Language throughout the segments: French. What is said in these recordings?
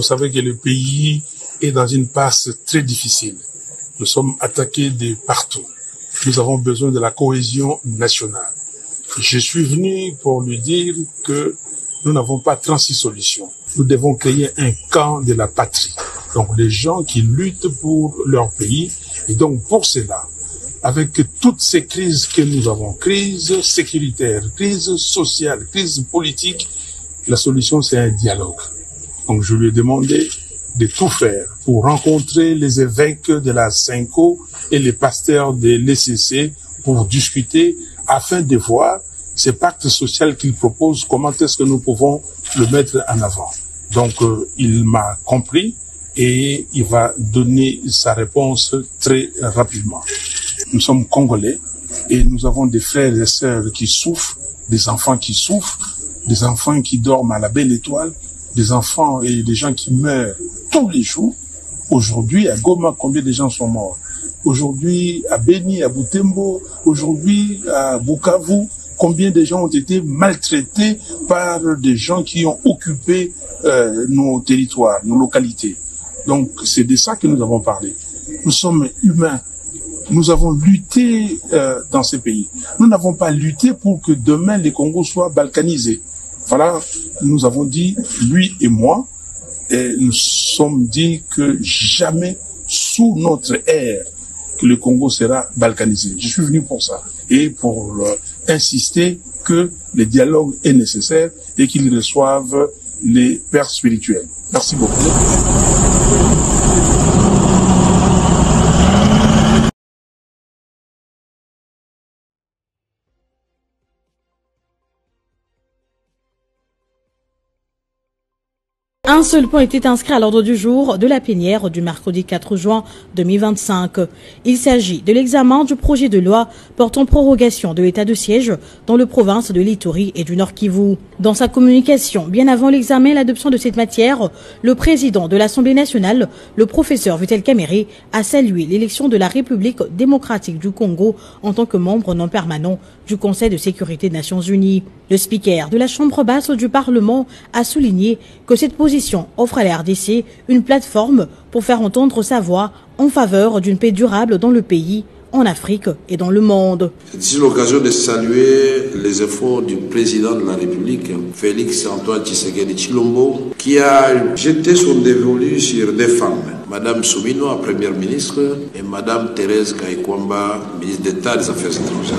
Vous savez que le pays est dans une passe très difficile. Nous sommes attaqués de partout. Nous avons besoin de la cohésion nationale. Je suis venu pour lui dire que nous n'avons pas 36 solutions. Nous devons créer un camp de la patrie. Donc les gens qui luttent pour leur pays. Et donc pour cela, avec toutes ces crises que nous avons, crise sécuritaire, crise sociale, crise politique, la solution c'est un dialogue. Donc je lui ai demandé de tout faire pour rencontrer les évêques de la Cinco et les pasteurs de l'ECC pour discuter afin de voir ce pacte social qu'il propose, comment est-ce que nous pouvons le mettre en avant. Donc il m'a compris et il va donner sa réponse très rapidement. Nous sommes Congolais et nous avons des frères et sœurs qui souffrent, des enfants qui souffrent, des enfants qui dorment à la belle étoile, des enfants et des gens qui meurent tous les jours. Aujourd'hui, à Goma, combien de gens sont morts? Aujourd'hui, à Beni, à Butembo, aujourd'hui, à Bukavu, combien de gens ont été maltraités par des gens qui ont occupé nos territoires, nos localités. Donc, c'est de ça que nous avons parlé. Nous sommes humains. Nous avons lutté dans ces pays. Nous n'avons pas lutté pour que demain les Congos soient balkanisés. Voilà, nous avons dit, lui et moi, et nous sommes dit que jamais sous notre ère que le Congo sera balkanisé. Je suis venu pour ça et pour insister que le dialogue est nécessaire et qu'ils reçoivent les pères spirituels. Merci beaucoup. Un seul point était inscrit à l'ordre du jour de la plénière du mercredi 4 juin 2025. Il s'agit de l'examen du projet de loi portant prorogation de l'état de siège dans les provinces de l'Ituri et du Nord Kivu. Dans sa communication, bien avant l'examen et l'adoption de cette matière, le président de l'Assemblée nationale, le professeur Vital Kamerhe, a salué l'élection de la République démocratique du Congo en tant que membre non permanent du Conseil de sécurité des Nations Unies. Le speaker de la Chambre basse du Parlement a souligné que cette position offre à la RDC une plateforme pour faire entendre sa voix en faveur d'une paix durable dans le pays, en Afrique et dans le monde. C'est l'occasion de saluer les efforts du président de la République, Félix Antoine Tshisekedi Tshilombo, qui a jeté son dévolu sur des femmes. Madame Soumino, première ministre, et Madame Thérèse Kayikwamba, ministre d'État des Affaires étrangères.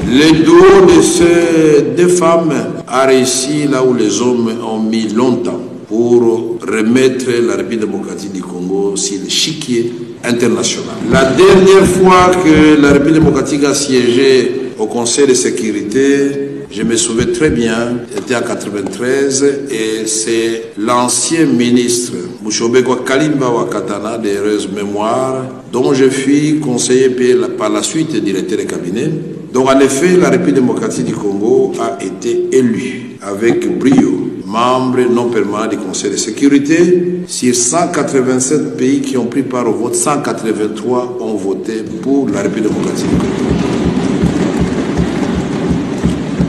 Le duo de ces deux femmes a réussi là où les hommes ont mis longtemps pour remettre la République démocratique du Congo sur l'échiquier international. La dernière fois que la République démocratique a siégé au Conseil de sécurité, je me souviens très bien, c'était en 1993, et c'est l'ancien ministre Mushobekwa Kalimba Wakatana, d'heureuse mémoire, dont je fus conseiller par la suite directeur de cabinet. Donc en effet, la République démocratique du Congo a été élue avec brio, membre non permanent du Conseil de sécurité. Sur 187 pays qui ont pris part au vote, 183 ont voté pour la République démocratique du Congo.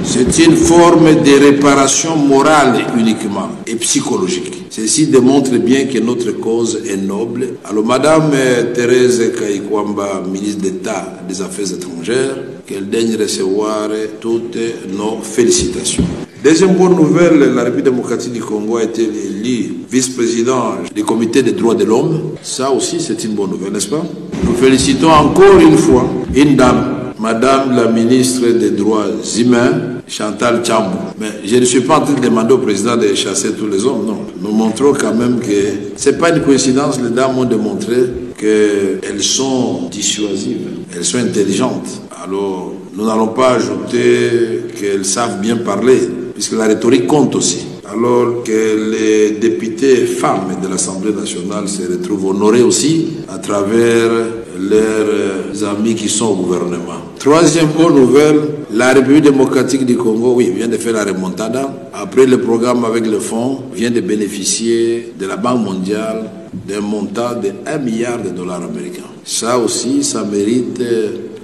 C'est une forme de réparation morale uniquement et psychologique. Ceci démontre bien que notre cause est noble. Alors Madame Thérèse Kayikwamba, ministre d'État des Affaires étrangères, qu'elle daigne recevoir toutes nos félicitations. Deuxième bonne nouvelle, la République démocratique du Congo a été élue vice-président du comité des droits de l'homme. Ça aussi, c'est une bonne nouvelle, n'est-ce pas? Nous félicitons encore une fois une dame, Madame la ministre des Droits humains, Chantal Tchambou. Mais je ne suis pas en train de demander au président de chasser tous les hommes, non. Nous montrons quand même que ce n'est pas une coïncidence, les dames ont démontré qu'elles sont dissuasives, elles sont intelligentes. Alors, nous n'allons pas ajouter qu'elles savent bien parler, puisque la rhétorique compte aussi. Alors que les députés femmes de l'Assemblée nationale se retrouvent honorés aussi à travers leurs amis qui sont au gouvernement. Troisième bonne nouvelle, la République démocratique du Congo, oui, vient de faire la remontada. Après le programme avec le fonds, vient de bénéficier de la Banque mondiale d'un montant de 1 milliard de dollars américains. Ça aussi, ça mérite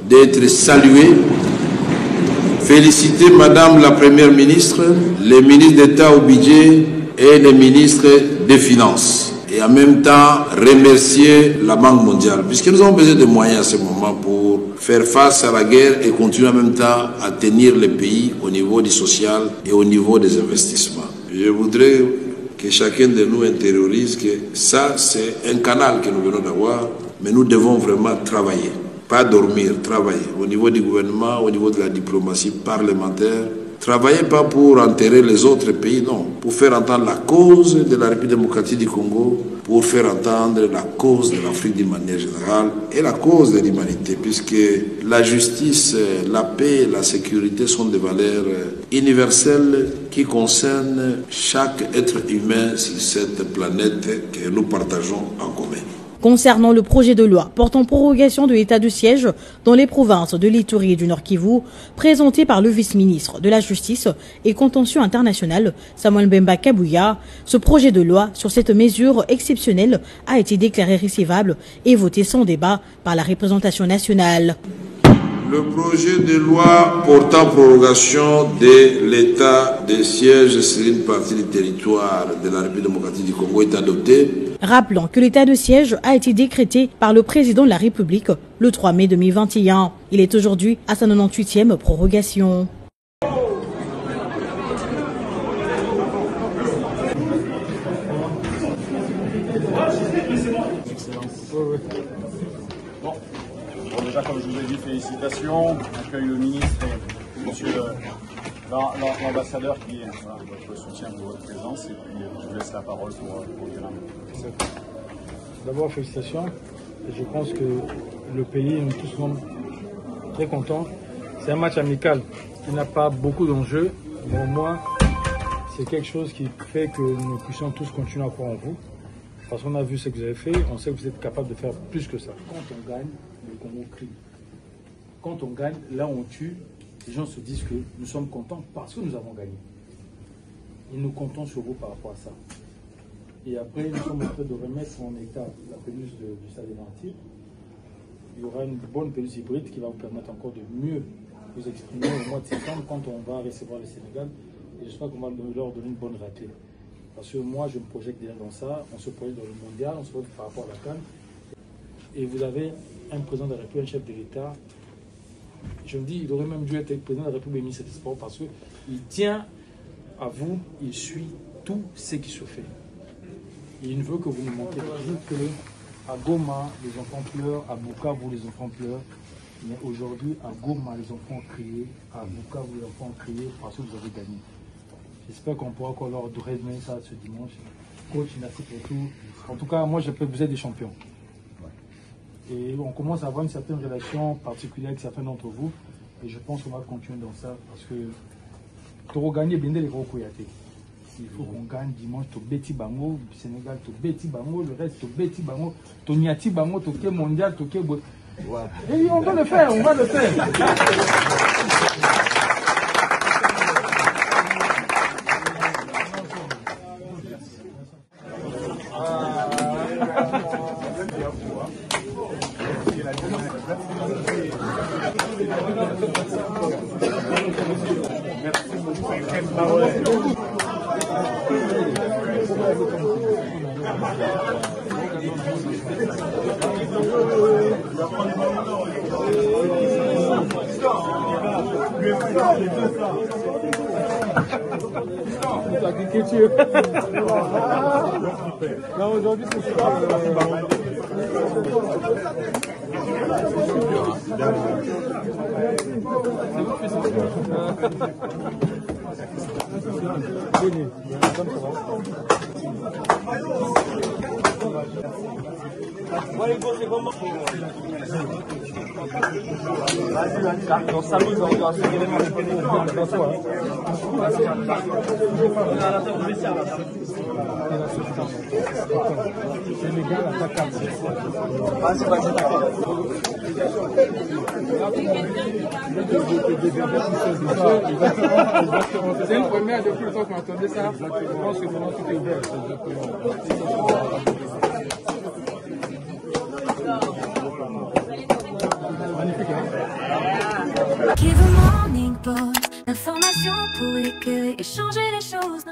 d'être salué. Féliciter Madame la Première ministre, les ministres d'État au budget et les ministres des Finances et en même temps remercier la Banque mondiale, puisque nous avons besoin de moyens à ce moment pour faire face à la guerre et continuer en même temps à tenir le pays au niveau du social et au niveau des investissements. Je voudrais que chacun de nous intériorise que ça, c'est un canal que nous venons d'avoir, mais nous devons vraiment travailler. Pas dormir, travailler au niveau du gouvernement, au niveau de la diplomatie parlementaire. Travailler pas pour enterrer les autres pays, non. Pour faire entendre la cause de la République démocratique du Congo, pour faire entendre la cause de l'Afrique d'une manière générale et la cause de l'humanité, puisque la justice, la paix, la sécurité sont des valeurs universelles qui concernent chaque être humain sur cette planète que nous partageons en commun. Concernant le projet de loi portant prorogation de l'état de siège dans les provinces de l'Ituri et du Nord Kivu, présenté par le vice-ministre de la Justice et Contentieux international, Samuel Mbemba Kabouya, ce projet de loi sur cette mesure exceptionnelle a été déclaré recevable et voté sans débat par la représentation nationale. Le projet de loi portant prorogation de l'état de siège sur une partie du territoire de la République démocratique du Congo est adopté. Rappelons que l'état de siège a été décrété par le président de la République le 3 mai 2021. Il est aujourd'hui à sa 98e prorogation. Déjà, comme je vous ai dit, félicitations. J'accueille le ministre et monsieur l'ambassadeur qui est votre soutien pour votre présence. Et puis, je vous laisse la parole pour dire un mot. D'abord, félicitations. Et je pense que le pays, nous tous sommes très contents. C'est un match amical. Il n'a pas beaucoup d'enjeux, mais au moins, c'est quelque chose qui fait que nous puissions tous continuer à croire en vous. Parce qu'on a vu ce que vous avez fait, on sait que vous êtes capable de faire plus que ça. Quand on gagne, le Congo crie. Quand on gagne, là on tue, les gens se disent que nous sommes contents parce que nous avons gagné. Et nous comptons sur vous par rapport à ça. Et après, nous sommes en train de remettre en état la pelouse du stade de Nanty. Il y aura une bonne pelouse hybride qui va vous permettre encore de mieux vous exprimer au mois de septembre quand on va recevoir le Sénégal. Et j'espère qu'on va leur donner une bonne raclée. Parce que moi, je me projette déjà dans ça, on se projette dans le mondial, on se projette par rapport à la CAN. Et vous avez un président de la République, un chef de l'État. Je me dis, il aurait même dû être président de la République et ministre des Sports parce qu'il tient à vous, il suit tout ce qui se fait. Et il ne veut que vous nous montrez que à Goma, les enfants pleurent, à Bukavu, les enfants pleurent. Mais aujourd'hui, à Goma, les enfants ont crié, à Bukavu, les enfants ont crié parce que vous avez gagné. J'espère qu'on pourra encore leur redonner ça ce dimanche. Coach, merci pour tout. En tout cas, moi, je peux vous être des champions. Et on commence à avoir une certaine relation particulière avec certains d'entre vous. Et je pense qu'on va continuer dans ça parce que pour gagner, bien les gros Koyate. Il faut qu'on gagne dimanche. To Beti Bango, Sénégal, to Beti Bango, le reste, to Beti Bango, to Niati Bango, to Ké Mondial, to Ké. Et on va le faire, on va le faire. Non, aujourd'hui, c'est pas. C'est une première depuis le temps qu'on entendait ça. Je pense que maintenant tout est ouvert. Magnifique, hein? Give a morning pause, l'information pour éclairer et changer les choses.